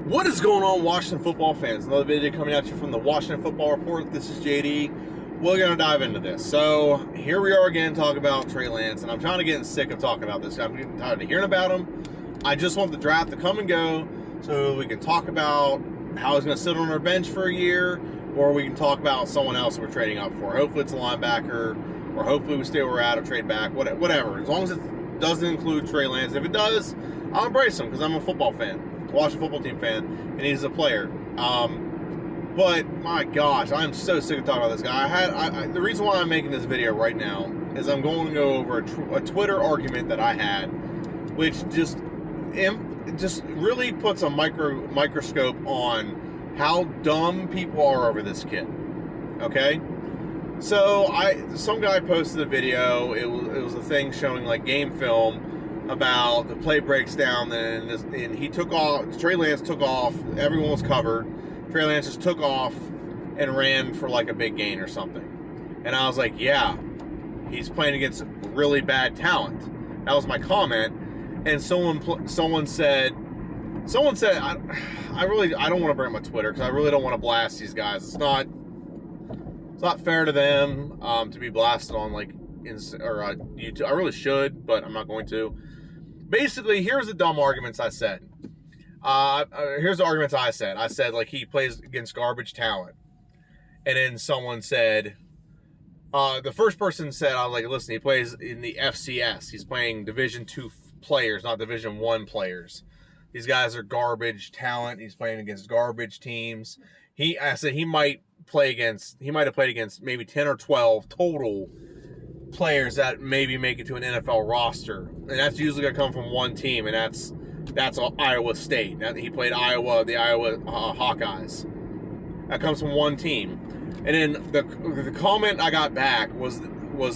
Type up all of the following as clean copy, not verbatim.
What is going on, Washington football fans? Another video coming at you from the Washington Football Report. This is JD. We're going to dive into this. So here we are again talking about Trey Lance, and I'm trying to get sick of talking about this. I'm getting tired of hearing about him. I just want the draft to come and go so we can talk about how he's going to sit on our bench for a year, or we can talk about someone else we're trading up for. Hopefully it's a linebacker, or hopefully we stay where we're at or trade back, whatever. As long as it doesn't include Trey Lance. If it does, I'll embrace him because I'm a football fan. Washington football team fan, and he's a player. But my gosh, I'm so sick of talking about this guy. The reason why I'm making this video right now is I'm going to go over a Twitter argument that I had, which just really puts a microscope on how dumb people are over this kid. Okay, so some guy posted a video. It was a thing showing like game film about the play breaks down, and he took off. Trey Lance took off. Everyone was covered. Trey Lance just took off and ran for like a big gain or something. And I was like, yeah, he's playing against really bad talent. That was my comment. And someone said, I don't want to bring up my Twitter because I really don't want to blast these guys. It's not fair to them to be blasted on like YouTube. I really should, but I'm not going to. Basically, here's the dumb arguments I said. Here's the arguments I said. I said, like, he plays against garbage talent. And then someone said, the first person said, I was like, listen, he plays in the FCS. He's playing Division II players, not Division I players. These guys are garbage talent. He's playing against garbage teams. I said he might have played against maybe 10 or 12 total players that maybe make it to an NFL roster, and that's usually going to come from one team, and that's Iowa State. He played the Iowa Hawkeyes. That comes from one team. And then the comment I got back was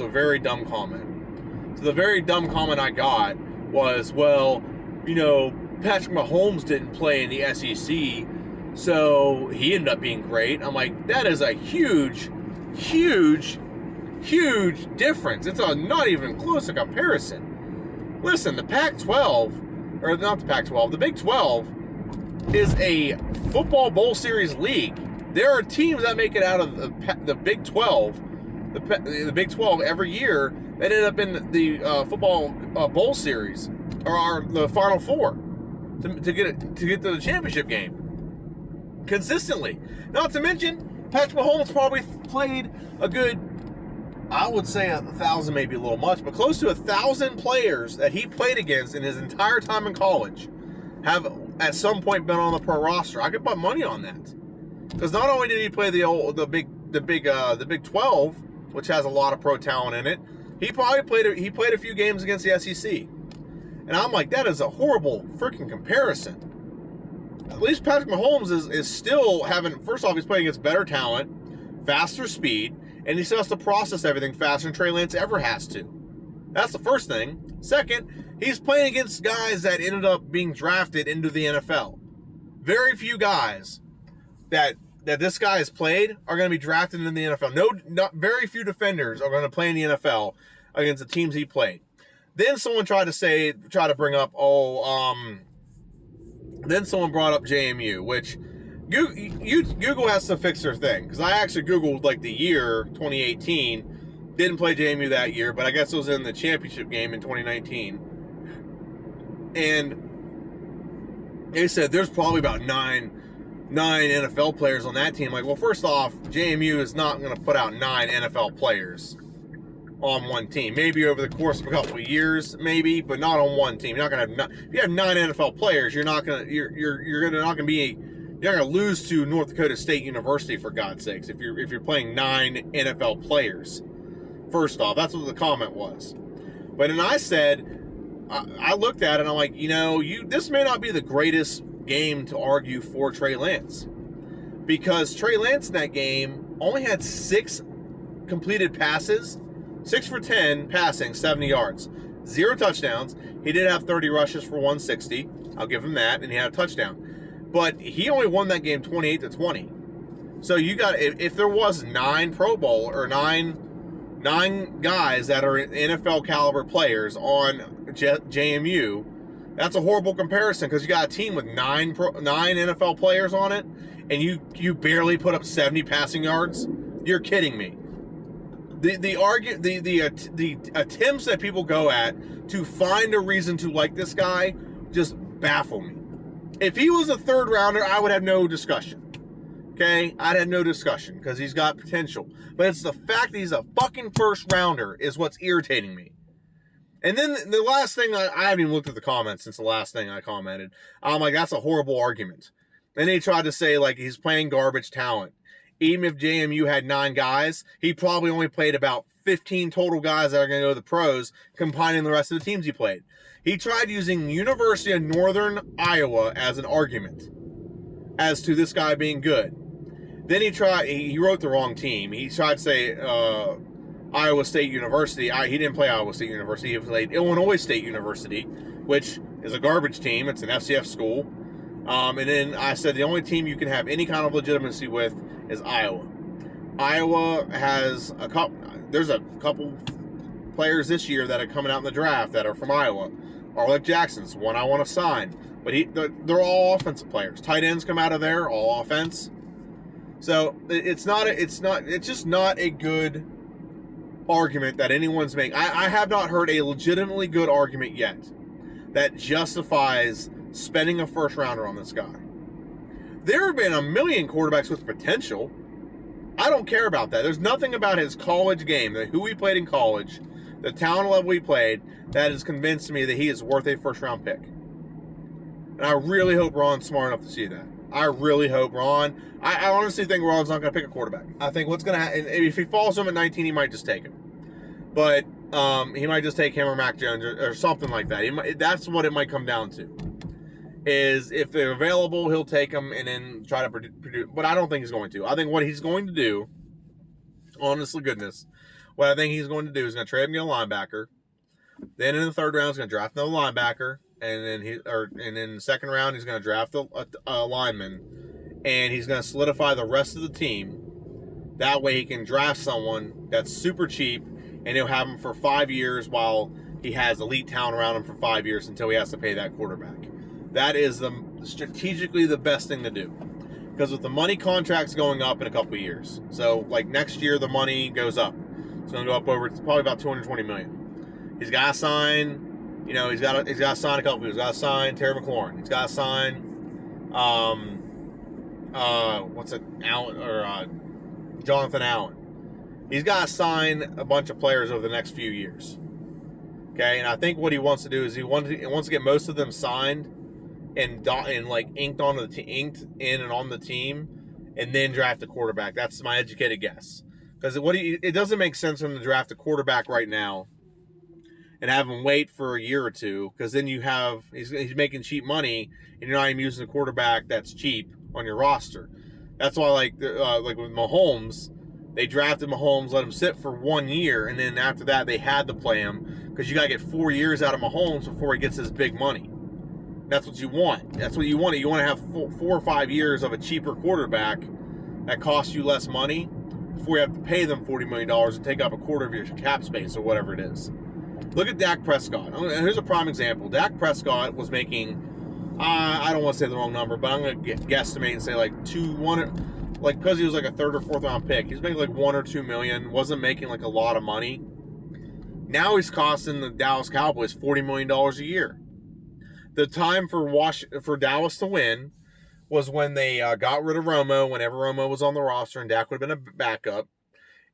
a very dumb comment. So the very dumb comment I got was, well, Patrick Mahomes didn't play in the SEC, so he ended up being great. I'm like, that is a huge difference. It's not even close to comparison. Listen, the Pac-12, or not the Pac-12, the Big 12 is a football bowl series league. There are teams that make it out of the Big 12, the Big 12 every year that end up in the football bowl series or the Final Four to get to the championship game consistently. Not to mention, Patrick Mahomes probably played a good, I would say 1,000, maybe a little much, but close to 1,000 players that he played against in his entire time in college have at some point been on the pro roster. I could put money on that, because not only did he play the Big 12, which has a lot of pro talent in it, he played a few games against the SEC, and I'm like, that is a horrible freaking comparison. At least Patrick Mahomes is still having. First off, he's playing against better talent, faster speed. And he still has to process everything faster than Trey Lance ever has to. That's the first thing. Second, he's playing against guys that ended up being drafted into the NFL. Very few guys that this guy has played are going to be drafted into the NFL. Very few defenders are going to play in the NFL against the teams he played. Then someone tried to bring up, then someone brought up JMU, which Google has to fix their thing, because I actually Googled like the year 2018, didn't play JMU that year, but I guess it was in the championship game in 2019, and they said there's probably about nine NFL players on that team. Like, well, first off, JMU is not going to put out 9 NFL players on one team. Maybe over the course of a couple of years, maybe, but not on one team. You're not going to have. If you have 9 NFL players, you're not going to lose to North Dakota State University, for God's sakes, if you're playing 9 NFL players. First off, that's what the comment was. But then I said, I looked at it and I'm like, this may not be the greatest game to argue for Trey Lance, because Trey Lance in that game only had 6 completed passes, 6 for 10 passing, 70 yards, 0 touchdowns. He did have 30 rushes for 160. I'll give him that, and he had a touchdown. But he only won that game 28-20. So you got, if there was 9 Pro Bowl or nine guys that are NFL caliber players on JMU, That's a horrible comparison because you got a team with nine NFL players on it, and you barely put up 70 passing yards. You're kidding me. The attempts that people go at to find a reason to like this guy just baffle me. If he was a third rounder, I would have no discussion. Okay, I'd have no discussion because he's got potential. But it's the fact that he's a fucking first rounder is what's irritating me. And then the last thing, I haven't even looked at the comments since the last thing I commented. I'm like, that's a horrible argument. Then he tried to say, like, he's playing garbage talent. Even if JMU had 9 guys, he probably only played about 15 total guys that are going to go to the pros, combining the rest of the teams he played. He tried using University of Northern Iowa as an argument as to this guy being good. Then he wrote the wrong team. He tried to say Iowa State University. He didn't play Iowa State University. He played Illinois State University, which is a garbage team. It's an FCF school. And then I said the only team you can have any kind of legitimacy with is Iowa. Iowa has there's a couple players this year that are coming out in the draft that are from Iowa. Arlec Jackson's one I want to sign. But they're all offensive players. Tight ends come out of there, all offense. So it's just not a good argument that anyone's making. I have not heard a legitimately good argument yet that justifies spending a first rounder on this guy. There have been a million quarterbacks with potential. I don't care about that. There's nothing about his college game, who he played in college, the talent level he played, that has convinced me that he is worth a first round pick. And I really hope Ron's smart enough to see that. I really hope Ron. I honestly think Ron's not going to pick a quarterback. I think what's going to happen, if he falls to him at 19, he might just take him. But he might just take him or Mac Jones or something like that. That's what it might come down to. Is if they're available, he'll take them and then try to produce. But I don't think he's going to. I think what he's going to do, honestly goodness, what I think he's going to do is going to trade and get a linebacker. Then in the third round, he's going to draft another linebacker. And then in the second round, he's going to draft a lineman, and he's going to solidify the rest of the team. That way, he can draft someone that's super cheap, and he'll have him for 5 years while he has elite talent around him for 5 years until he has to pay that quarterback. That is strategically the best thing to do, because with the money contracts going up in a couple of years, so like next year the money goes up. It's going to go up over. It's probably about $220 million. He's got to sign. You know, he's got to sign a couple people. He's got to sign Terry McLaurin. He's got to sign, Jonathan Allen. He's got to sign a bunch of players over the next few years. Okay, and I think what he wants to do is he wants to get most of them signed and like inked in and on the team, and then draft a quarterback. That's my educated guess. Because it doesn't make sense for him to draft a quarterback right now and have him wait for a year or two, because then he's making cheap money and you're not even using a quarterback that's cheap on your roster. That's why like with Mahomes, they drafted Mahomes, let him sit for 1 year, and then after that they had to play him because you got to get 4 years out of Mahomes before he gets his big money. That's what you want. That's what you want. You want to have 4 or 5 years of a cheaper quarterback that costs you less money before you have to pay them $40 million and take up a quarter of your cap space or whatever it is. Look at Dak Prescott. Here's a prime example. Dak Prescott was making, I don't want to say the wrong number, but I'm going to guesstimate and say because he was like a third or fourth round pick, he's making like $1 or $2 million, wasn't making like a lot of money. Now he's costing the Dallas Cowboys $40 million a year. The time for Dallas to win was when they got rid of Romo, whenever Romo was on the roster, and Dak would have been a backup,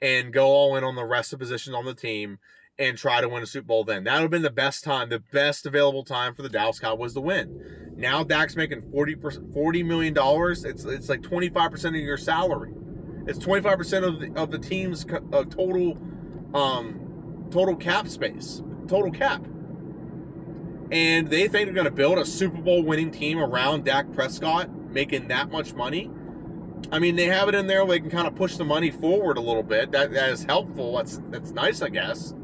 and go all in on the rest of the positions on the team and try to win a Super Bowl then. That would have been the best time, the best available time for the Dallas Cowboys to win. Now Dak's making $40 million. It's like 25% of your salary. It's 25% of the team's total cap space, total cap. And they think they're going to build a Super Bowl winning team around Dak Prescott making that much money. I mean, they have it in there where they can kind of push the money forward a little bit. That is helpful. That's nice, I guess.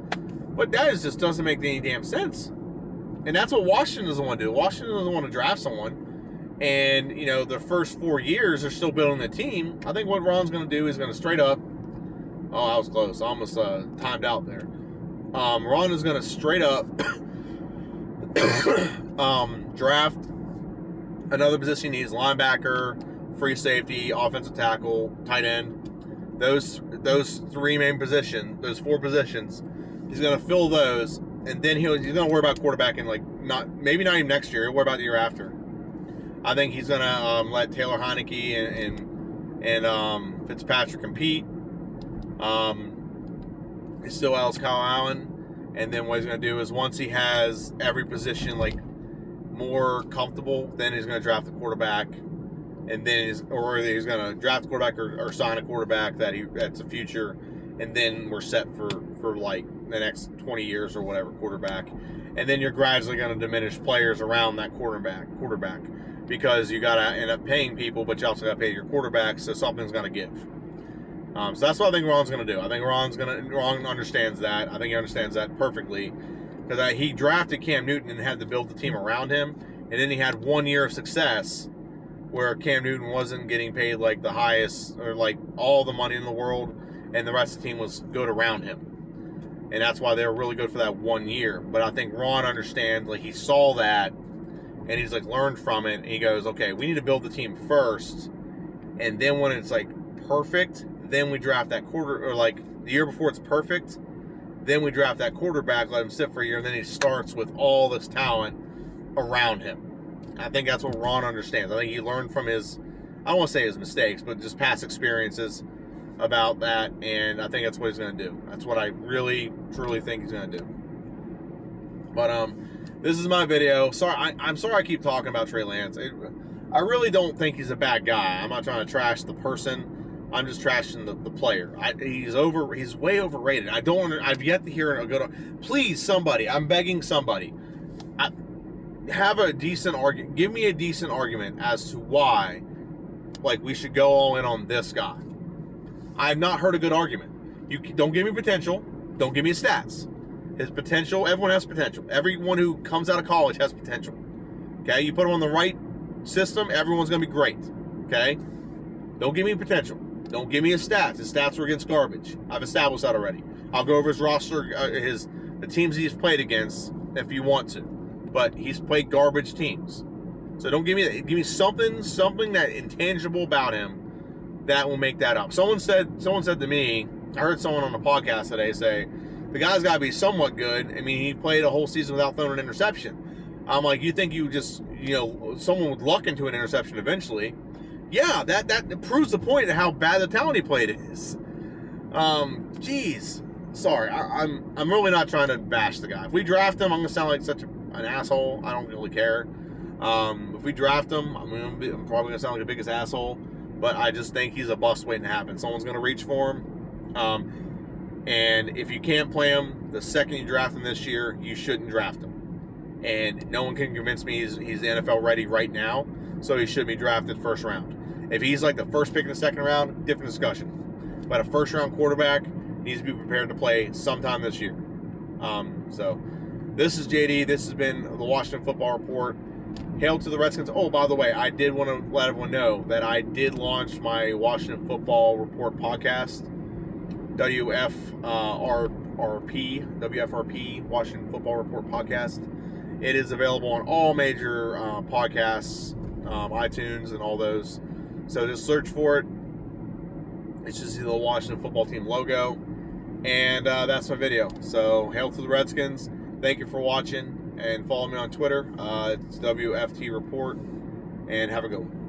But that just doesn't make any damn sense. And that's what Washington doesn't want to do. Washington doesn't want to draft someone. And, the first 4 years, they're still building the team. I think what Ron's going to do is going to straight up. Oh, I was close. I almost timed out there. Ron is going to straight up Draft another position he needs: linebacker, free safety, offensive tackle, tight end. Those three main positions, those four positions, he's going to fill those, and then he's going to worry about quarterback in maybe not even next year. He'll worry about the year after. I think he's going to let Taylor Heineke and Fitzpatrick compete. He still has Kyle Allen, and then what he's going to do is once he has every position more comfortable, then he's going to draft the quarterback. And then he's going to draft a quarterback or sign a quarterback that's a future, and then we're set for the next 20 years or whatever quarterback. And then you're gradually going to diminish players around that quarterback because you got to end up paying people, but you also got to pay your quarterback, so something's going to give. So that's what I think Ron's going to do. I think Ron understands that. I think he understands that perfectly because he drafted Cam Newton and had to build the team around him, and then he had 1 year of success where Cam Newton wasn't getting paid the highest or all the money in the world, and the rest of the team was good around him. And that's why they were really good for that 1 year. But I think Ron understands, he saw that, and he's learned from it, and he goes, okay, we need to build the team first, and then when it's perfect, then we draft that the year before it's perfect, then we draft that quarterback, let him sit for a year, and then he starts with all this talent around him. I think that's what Ron understands. I think he learned from I don't want to say his mistakes, but just past experiences about that, and I think that's what he's going to do. That's what I really, truly think he's going to do. But this is my video. I'm sorry I keep talking about Trey Lance. I really don't think he's a bad guy. I'm not trying to trash the person. I'm just trashing the player. He's way overrated. I've yet to hear a good. Please, somebody. I'm begging somebody. Have a decent argument. Give me a decent argument as to why, we should go all in on this guy. I've not heard a good argument. You don't give me potential. Don't give me his stats. His potential. Everyone has potential. Everyone who comes out of college has potential. Okay, you put him on the right system, everyone's gonna be great. Okay, don't give me potential. Don't give me his stats. His stats are against garbage. I've established that already. I'll go over his roster, the teams he's played against if you want to. But he's played garbage teams. So don't give me that. Give me something that intangible about him that will make that up. Someone said to me, I heard someone on the podcast today say, the guy's got to be somewhat good. I mean, he played a whole season without throwing an interception. I'm like, you think you just, someone would luck into an interception eventually. Yeah, that proves the point of how bad the talent he played is. Geez. Sorry, I'm really not trying to bash the guy. If we draft him, I'm going to sound like such an asshole. I don't really care. If we draft him, I'm probably going to sound like the biggest asshole. But I just think he's a bust waiting to happen. Someone's going to reach for him. And if you can't play him, the second you draft him this year, you shouldn't draft him. And no one can convince me he's NFL ready right now. So he should be drafted first round. If he's the first pick in the second round, different discussion. But a first round quarterback needs to be prepared to play sometime this year. So this is JD. This has been the Washington Football Report. Hail to the Redskins. Oh, by the way, I did want to let everyone know that I did launch my Washington Football Report podcast, WFRP, Washington Football Report Podcast. It is available on all major podcasts, iTunes, and all those. So just search for it. It's just the Washington Football Team logo. And that's my video. So hail to the Redskins. Thank you for watching. And follow me on Twitter. It's WFT Report. And have a good one.